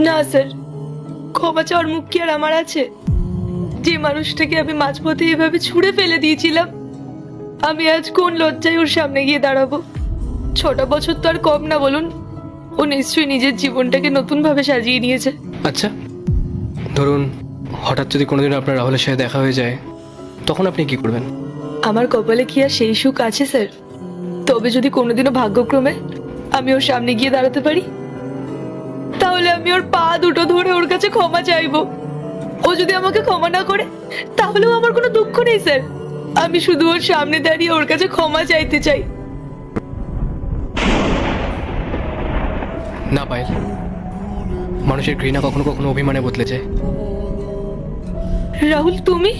না স্যার, ক্ষমা চাওয়ার মুখ কি আর আমার আছে? যে মানুষটাকে আমি মাঝপথে এভাবে ছুঁড়ে ফেলে দিয়েছিলাম, আমি আজ কোন লজ্জায় ওর সামনে গিয়ে দাঁড়াবো? 6টা বছর তো আর কম না বলুন। ও নিশ্চয়ই নিজের জীবনটাকে নতুন ভাবে সাজিয়ে নিয়েছে। আচ্ছা, ধরুন হঠাৎ যদি কোনোদিন আপনার রাহুলের সাথে দেখা হয়ে যায়, তখন আপনি কি করবেন? আমার কপালে কি আর সেই সুখ আছে স্যার? তবে যদি কোনোদিনও ভাগ্যক্রমে আমি ওর সামনে গিয়ে দাঁড়াতে পারি, তাহলে আমি ওর পা দুটো ধরে ওর কাছে ক্ষমা চাইবো। ও যদি আমাকে ক্ষমা না করে, তাহলেও আমার কোনো দুঃখ নেই স্যার। আমি শুধু ওর সামনে দাঁড়িয়ে ওর কাছে ক্ষমা চাইতে চাই। না পায়েল, মানুষের ঘৃণা কখনো কখনো অভিমানে বদলে যায়। রাহুল, তুমি?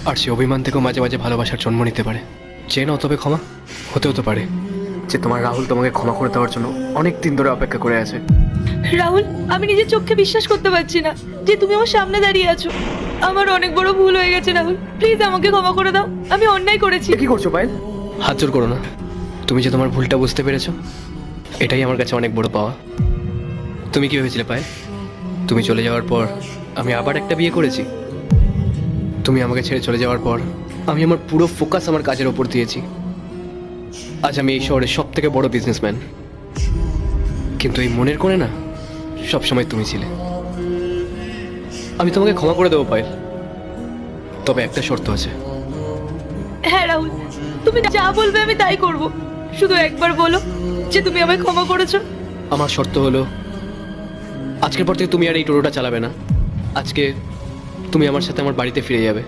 আর সে অভিমান থেকেও মাঝে মাঝে ভালোবাসার জন্ম নিতে পারে। যে নাও, তবে ক্ষমা হতেও তো পারে যে তোমার রাহুল তোমাকে ক্ষমা করে দেওয়ার জন্য অনেক দিন ধরে অপেক্ষা করে আছে। রাহুল, আমি নিজের চোখকে বিশ্বাস করতে পারছি না যে তুমি আমার সামনে দাঁড়িয়ে আছো। আমার অনেক বড় ভুল হয়ে গেছে রাহুল, প্লিজ আমাকে ক্ষমা করে দাও। আমি অন্যায় করেছি। কি করছো পায়েল? হাত জোর করো না। তুমি যে তোমার ভুলটা বুঝতে পেরেছো, এটাই আমার কাছে অনেক বড় পাওয়া। তুমি কি ভেবেছিলে পায়েল, তুমি চলে যাওয়ার পর আমি আবার একটা বিয়ে করেছি? তুমি আমাকে ছেড়ে চলে যাওয়ার পর আমি আমার পুরো ফোকাস আমার কাজের ওপর দিয়েছি। আজ আমি এই শহরের সব থেকে বড় বিজনেসম্যান, কিন্তু এই মনের কোণে না সবসময় তুমি ছিলে। আমি তোমাকে ক্ষমা করে দেবো পায়েল, তবে একটা শর্ত আছে। হ্যাঁ রাহুল, তুমি যা বলবে আমি তাই করব। শুধু একবার বলো যে তুমি আমায় ক্ষমা করেছো। আমার শর্ত হলো, আজকের পর থেকে তুমি আর এই টোটোটা চালাবে না। আজকে তুমি আমার সাথে আমার বাড়িতে ফিরে যাবে,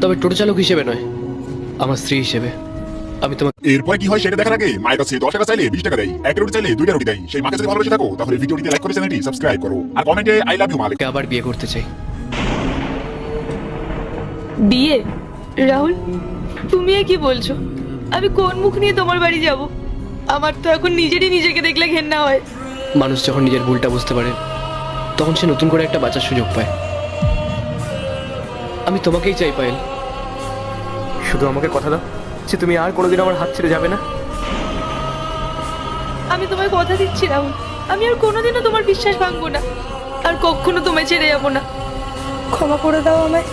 তবে টোটো চালক হিসেবে নয়, আমার স্ত্রী হিসেবে। আমি তোমাকে এরপরে কি হয় সেটা দেখার আগে মায়ের কাছে 10 টাকা চাইলে 20 টাকা দেয়, 1 রুটি চাইলে 2টা রুটি দেয়। সেই মাকে যদি ভালোবেসে থাকো তাহলে ভিডিওটিতে লাইক করে চ্যানেলটি সাবস্ক্রাইব করো আর কমেন্টে আই লাভ ইউ মা লিখো। আবার বিয়ে করতে চাই। বিয়ে? রাহুল, তুমি এ কি বলছো? আমি কোন মুখ নিয়ে তোমার বাড়ি যাব? আমার তো এখন নিজেরই নিজেকে দেখলে ঘেন্না হয়। মানুষ যখন নিজের ভুলটা বুঝতে পারে, তখন সে নতুন করে একটা বাঁচার সুযোগ পায়। আমি তোমাকেই চাই পায়েল, শুধু আমাকে কথা দাও যে তুমি আর কোনোদিন আমার হাত ছেড়ে যাবে না। আমি তোমায় কথা দিচ্ছি রাহুল, আমি আর কোনোদিনও তোমার বিশ্বাস ভাঙবো না, আর কখনো তোমায় ছেড়ে যাবো না। ক্ষমা করে দাও আমায়।